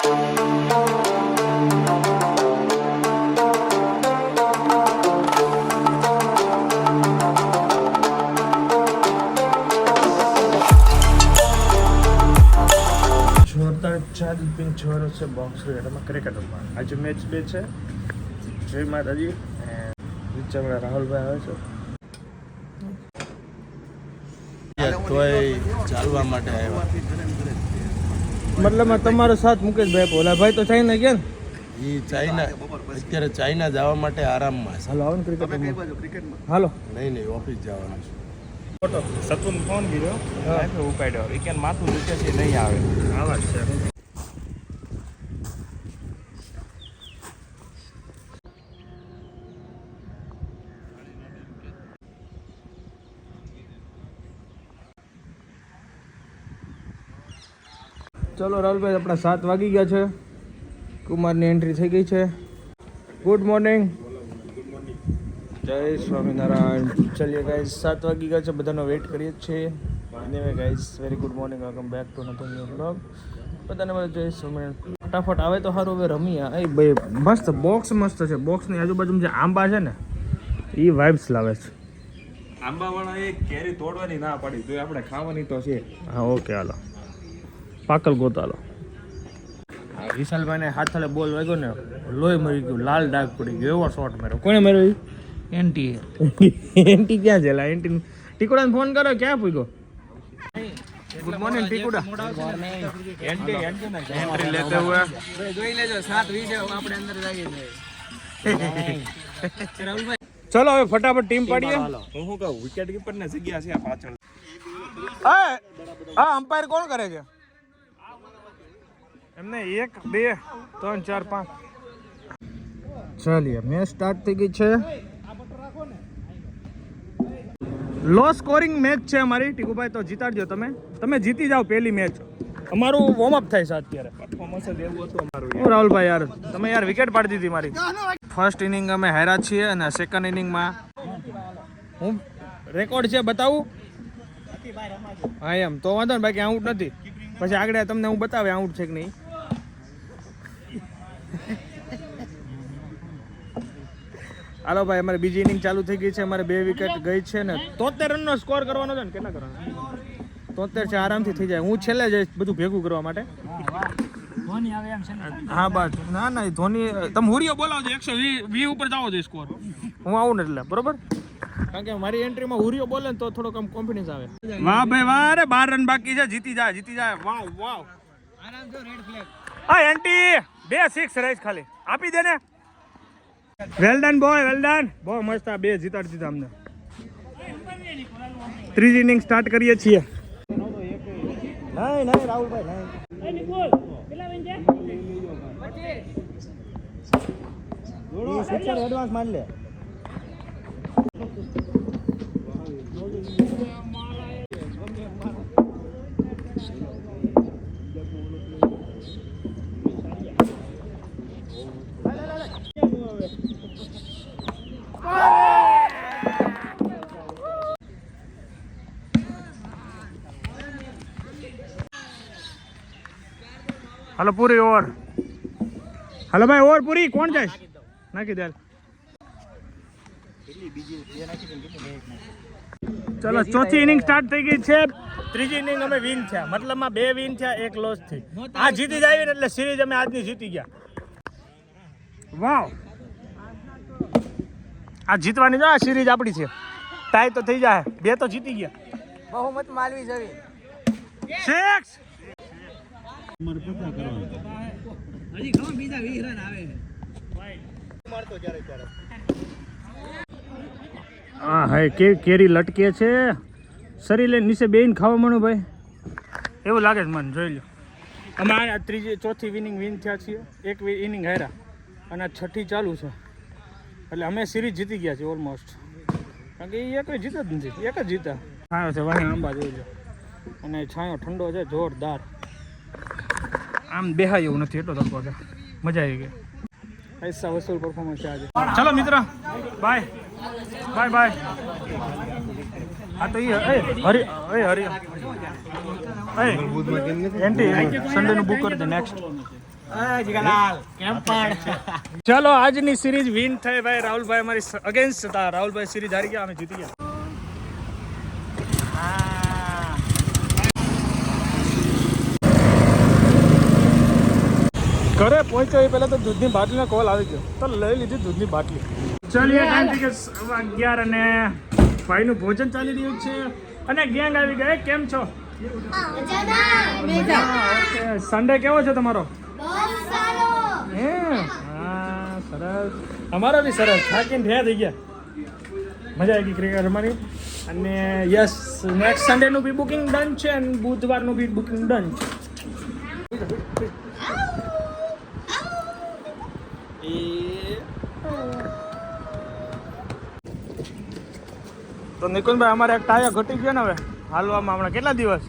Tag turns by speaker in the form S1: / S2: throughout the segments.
S1: Pink છોરો છે box ક્રિકેટમાં ક્રિકેટમાં આજે મેચ બે છે જય માતાજી વિચાર રાહુલભાઈ આવે છે
S2: તોય ચાલવા માટે આવ્યા.
S1: મતલબ તમારો સાથ મુકેશભાઈ ઓલા ભાઈ તો ચાઇના ગયા ને
S2: એ ચાઇના અત્યારે ચાઇના જવા માટે આરામમાં છે.
S1: હાલો આવો ને ક્રિકેટમાં હાલો
S2: નહીં ઓફિસ જવાનું છે.
S1: ફોટો સતુન ફોન કર્યો ઉપાડ્યો એ કે માથું દુખે છે નહીં આવે આવા જ છે. ચલો રાહુલભાઈ આપણા 7 વાગી ગયા છે. કુમારની એન્ટ્રી થઈ ગઈ છે. Good morning. જય સ્વામિનારાયણ. ચલીએ ગાઈઝ 7 વાગી ગયા છે. બધાનો વેઇટ કરીએ છીએ. Anyway guys very good morning. Welcome back to nothing new blog. બધાને બધા જય સ્વામિનારાયણ. ફટાફટ આવે તો સારું. હવે રમીએ. એ ભાઈ મસ્ત બોક્સ મસ્ત છે. બોક્સની આજુબાજુમાં જે આંબા છે ને એ વાઇબ્સ લાવે છે.
S3: આંબાવાળા એ કેરી તોડવાની ના પાડી તો આપણે ખાવાની તો છે.
S1: હા ઓકે હાલો પાકલ ગોતાલો. વિશાલભાઈને હાથે બોલ વાગ્યો ને લોહી મરી ગયું, લાલ ડાઘ પડી ગયો, એવો શોટ માર્યો. કોને માર્યો? એન્ટી. એન્ટી ક્યાં છે? એન્ટી ટીકુડાને ફોન કરો. ક્યાં પૂગ્યો? Good morning Tikuda.
S3: એન્ટી
S1: એન્ટ્રી લેતે હુએ
S4: જોઈ લેજો 7:20 આપણે અંદર જાગી જાય.
S1: ચલો હવે ફટાફટ ટીમ પાડીએ.
S3: હું શું કહું વિકેટ કીપર ને જગ્યા છે પાછળ.
S1: હા અમ્પાયર કોણ કરે છે? એમને 1 2 3 4 5. ચાલીએ મેચ સ્ટાર્ટ થઈ ગઈ છે. લો સ્કોરિંગ મેચ છે અમારી. ટીકુભાઈ તો જીતાડજો. તમે જીતી જાઓ પહેલી મેચ. અમારું વોર્મઅપ થાય છે અત્યારે.
S3: પરફોર્મન્સ જ એવું હતું અમારું.
S1: રાહુલભાઈ યાર તમે યાર વિકેટ પાડી દીધી મારી. ફર્સ્ટ ઇનિંગ અમે હાર્યા છીએ અને સેકન્ડ ઇનિંગમાં હું રેકોર્ડ છે બતાવું. હા એમ તો વાંધો ને બાકી આઉટ નથી. પછી આગળ તમને હું બતાવે આઉટ છે કે નહીં. હાલો ભાઈ અમારે બીજી ઇનિંગ ચાલુ થઈ ગઈ છે. અમારે 2 વિકેટ ગઈ છે ને 73 રનનો સ્કોર કરવાનો છે ને કેટલા કરવાનો? 73 છે. આરામથી થઈ જાય. હું છેલ્લે જઈશ બધું ભેગું કરવા માટે. હા બસ ના ના ધોની તમે હુરિયો બોલાવજો. 120 ઉપર જાવો જોઈએ સ્કોર. હું આવું ને એટલે બરોબર. કારણ કે મારી એન્ટ્રીમાં હુરિયો બોલે ને તો થોડોક આમ કોન્ફિડન્સ આવે. વાહ ભાઈ વાહ. અરે 12 રન બાકી છે. જીતી જાય. વાવ વાવ. હા એન્ટી 2 6 રહીશ ખાલી. આપી દે ને. Well done boy well done. બહુ મસ્ત. આ 2 જીતાડી દીધા અમને. ત્રીજી ઇનિંગ સ્ટાર્ટ કરીએ છીએ. નહીં રાહુલભાઈ નહીં. એડવાન્સ માન લે. હાલો પૂરી ઓવર. હાલો ભાઈ ઓવર પૂરી. કોણ જાય? નાખી દે. ચલો ચોથી ઇનિંગ સ્ટાર્ટ થઈ ગઈ છે. ત્રીજી ઇનિંગ અમે વિન થયા. મતલબમાં 2 વિન થયા 1 લોસ થઈ. આ જીતી જાય ને એટલે સિરીઝ અમે આજની જીતી ગયા. વાવ. આ જીતવાની જો આ સિરીઝ આપણી છે. ટાઈ તો થઈ જાય. 2 તો જીતી ગયા.
S4: બહુમત માલવી જવી.
S1: 6
S4: હજી ઘણો બીજા 20 રન આવે છે. મારતો ક્યારે
S1: હા હાય કેરી લટકે છે. શરીર નીચે બેન ખાવા માંડો ભાઈ એવું લાગે છે મને. જોઈ લો અમે આ ચોથી ઇનિંગ વિન થયા છીએ. 1 ઇનિંગ હાર્યા અને 6ઠી ચાલુ છે. એટલે અમે સિરીઝ જીતી ગયા છીએ ઓલમોસ્ટ. કારણ કે એ એક જીતા જ નથી. એક જ જીતા. છાંયો છે વાહી આંબા જોઈ લો. અને છાંયો ઠંડો છે જોરદાર. આમ બેહાય એવું નથી. એટલો તકો છે. મજા આવી ગઈ. પૈસા વસૂલ પરફોર્મન્સ છે આજે. ચલો મિત્ર બાય બાય. હા તો હરી એન્ટી સન્ડે નું બુક કરી દે. નેક્સ્ટ ચલો આજની સિરીઝ વિન થઈ ભાઈ. રાહુલભાઈ અમારી અગેન્સ્ટ હતા. રાહુલભાઈ સિરીઝ હારી ગયા, અમે જીતી ગયા. ઘરે પહોંચ્યો એ પહેલા તો દૂધની બાટલીનો કોલ આવી ગયો, તો લઈ લીધી દૂધની બાટલી. ચલીએ ટાઈમ થઈ ગયો 11 અને ભાઈનું ભોજન ચાલી રહ્યું છે અને ગેંગ આવી ગઈ. કેમ છો? સન્ડે કેવો છે તમારો? હે હા સરસ. અમારો બી સરસ. થાકીને ઢેર થઈ ગયા. મજા આવી ગઈ ક્રિકેટ રમવાની. અને યસ નેક્સ્ટ સન્ડેનું બી બુકિંગ ડન છે અને બુધવારનું બી બુકિંગ ડન છે. તો નિકુંજભાઈ અમારે એક ટાયર ઘટી ગયો ને હવે હાલવામાં હમણાં કેટલા દિવસ?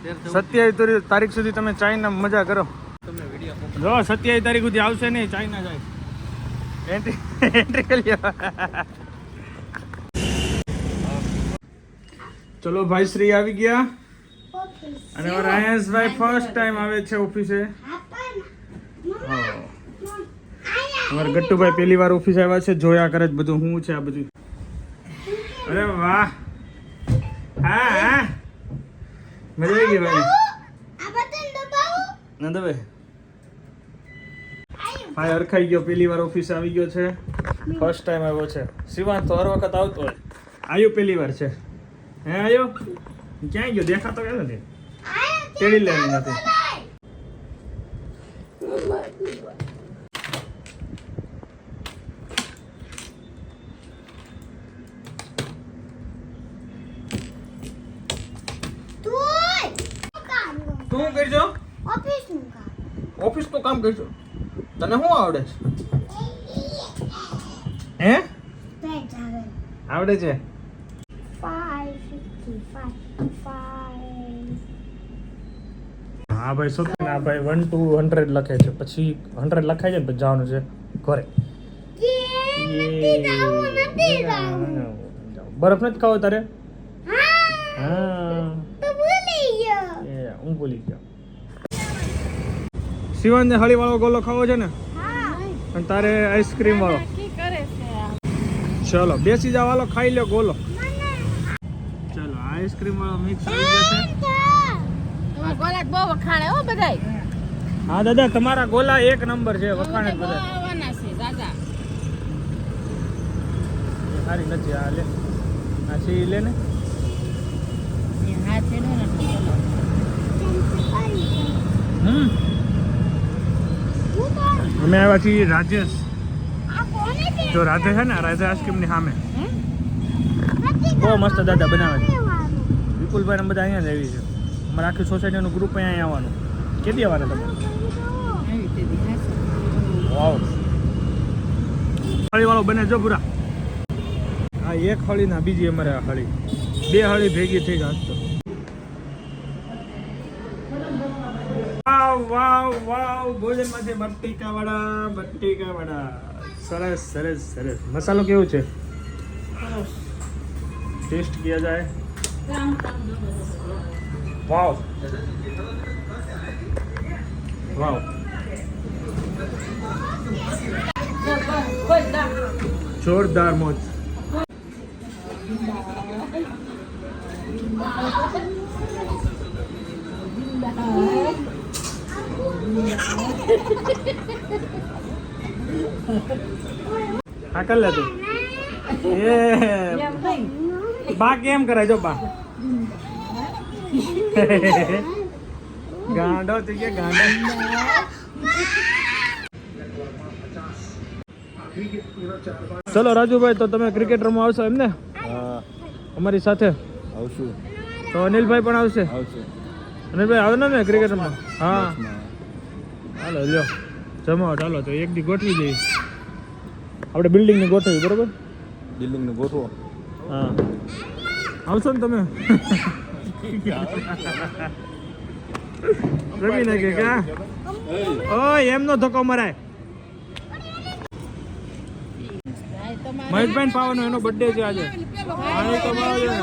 S1: 27 તારીખ સુધી તમે ચાઇના મજા કરો. જો 27 તારીખ સુધી આવશે નહીં, ચાઇના જાય એન્ટ્રી કરી. ચલો ભાઈ શ્રી આવી ગયા અને રાયસભાઈ ફર્સ્ટ ટાઈમ આવે છે ઓફિસે. અમારે ગટ્ટુભાઈ પહેલી વાર ઓફિસ આવ્યા છે. જોયા કરે જ બધું શું છે આ બધું. અરે વાહ. હા હા મજા આવી ગઈ ભાઈ. નંદભાઈ ભાઈ અરખાઈ ગયો, પહેલી વાર ઓફિસ આવી ગયો છે. ફર્સ્ટ ટાઈમ આવ્યો છે. શિવાંત તો હર વખત આવતો હોય. આયો પહેલી વાર છે. હે આયો ક્યાં ગયો? દેખાતો ક્યાં નથી? તેડી લેવાની નથી. શું કરજો? ઓફિસ નું કામ કરજો. તને શું આવડે છે? હે આવડે છે? હા ભાઈ શું ના ભાઈ 1 to 100 લખે છે. પછી 100 લખાય છે ને પછી જવાનું છે ઘરે. બરફ નથી ખાવો તારે? હા હું ભૂલી ગયો. શિવાનને હળી વાળો ગોલો ખાવો છે ને? અને તારે આઈસ્ક્રીમ વાળો. ચલો બેસી જાવ, હાલો ખાઈ લો ગોલો. ચલો આઈસ્ક્રીમ વાળો મિક્સ આવી ગયો છે.
S5: ગોલા બહુ વખાણે હો બધાય.
S1: હા દાદા તમારા ગોલા એક નંબર છે, વખાણે જ બધા.
S5: આવવાના છે દાદા.
S1: સારી નથી આ લે. આ સી લે ને.
S5: હાથ એનો નથી.
S1: અમે આવ્યા છીએ રાજેશ. જો રાધે છે ને, રાધે આઈસ્ક્રીમની સામે બહુ મસ્ત દાદા બનાવે છે. વિપુલભાઈ ને બધા અહીંયા જ આવી છે. અમારે આખી સોસાયટીનું ગ્રુપ અહીંયા આવવાનું. કેદી આવવાના તમે? વાવ હળી વાળો બને જો પૂરા. આ એક હળી ના બીજી અમારે આ હળી, 2 હળી ભેગી થઈ જાય તો. વાવ વાવ વાવ ભોજનમાંથી બટ્ટીકા વડા. સરસ સરસ સરસ. મસાલો કેવો છે? ટેસ્ટ किया जाए. वाव वाव जोरदार मौज. हाँ कर ले तू. ये बा केम करे जो बा. ગાંડો થઈ ગયા ગાંડો. ચલો રાજુભાઈ, તો તમે ક્રિકેટ રમવા આવશો એમ ને? અમારી સાથે
S2: આવશું.
S1: તો અનિલભાઈ પણ આવશે? અનિલભાઈ આવે ને ક્રિકેટ રમવા? હા હાલો લ્યો જમાવો. ચાલો તો એક દી ગોઠવી દઈએ. આપણે બિલ્ડિંગની ગોઠવી, બરોબર?
S2: બિલ્ડિંગનું ગોઠવો.
S1: હા આવશો ને તમે? રમી નાખે કા? ઓય એમનો ધક્કો મરાય. મહેશભાઈ પાવાનો એનો બર્થડે છે આજે. પાણી તો પાવો જોઈએ,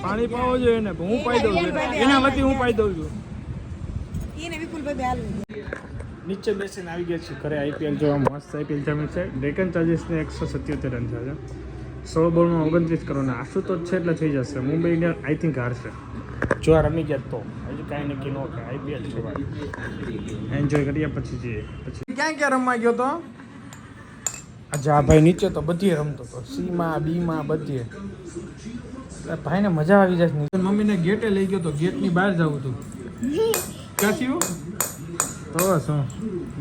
S1: પાણી પાવો જોઈએ એને. હું પાઈ દઉં છું એના વતી, હું પાઈ દઉં છું. નીચે બેસીને આવી ગયા છે ઘરે આઈપીએલ જોવા મસ્ત આઈપીએલ જમે છે ડેકન ચાર્જર્સને 177 રન થયા છે 16 બોલમાં 29 કરોડના આશુતોષ છે એટલે થઈ જશે મુંબઈ ઇન્ડિયન્સ આઈ થિંક હારશે જો આ રમી ગયા તો હજી કાંઈ નક્કી ન થાય આઈપીએલ જોવા એન્જોય કરીએ પછી જઈએ પછી ક્યાં ક્યાં રમવા ગયો તો આજે આ ભાઈ નીચે તો બધીએ રમતો હતો સીમાં બીમાં બધીએ ભાઈને મજા આવી જાય મમ્મીને ગેટે લઈ ગયો તો ગેટની બહાર જવું હતું ક્યાંથી તો શું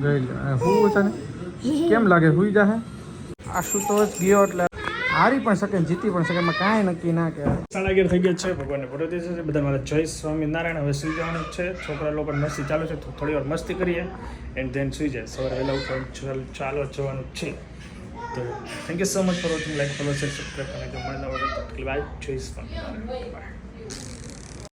S1: ગઈ હું છે ને કેમ લાગે હુઈ જાહે આશુતોષ ગયો એટલે હારી પણ શકે જીતી પણ શકે એમાં કાંઈ નક્કી ના કહેવાય 11:30 થઈ ગયા છે ભગવાનને ફોટો દે છે બધા મારા જય સ્વામિનારાયણ હવે સુઈ જવાનું છે છોકરા લોકો મસ્તી ચાલુ છે તો થોડી વાર મસ્તી કરીએ એન્ડ ધેન સુઈ જાય સવારે વહેલા ઉઠવાનું ચાલો જવાનું છે તો thank you so much for watching like follow share subscribe અને જો મળે નવા જય સ્વામિનારાયણ બાય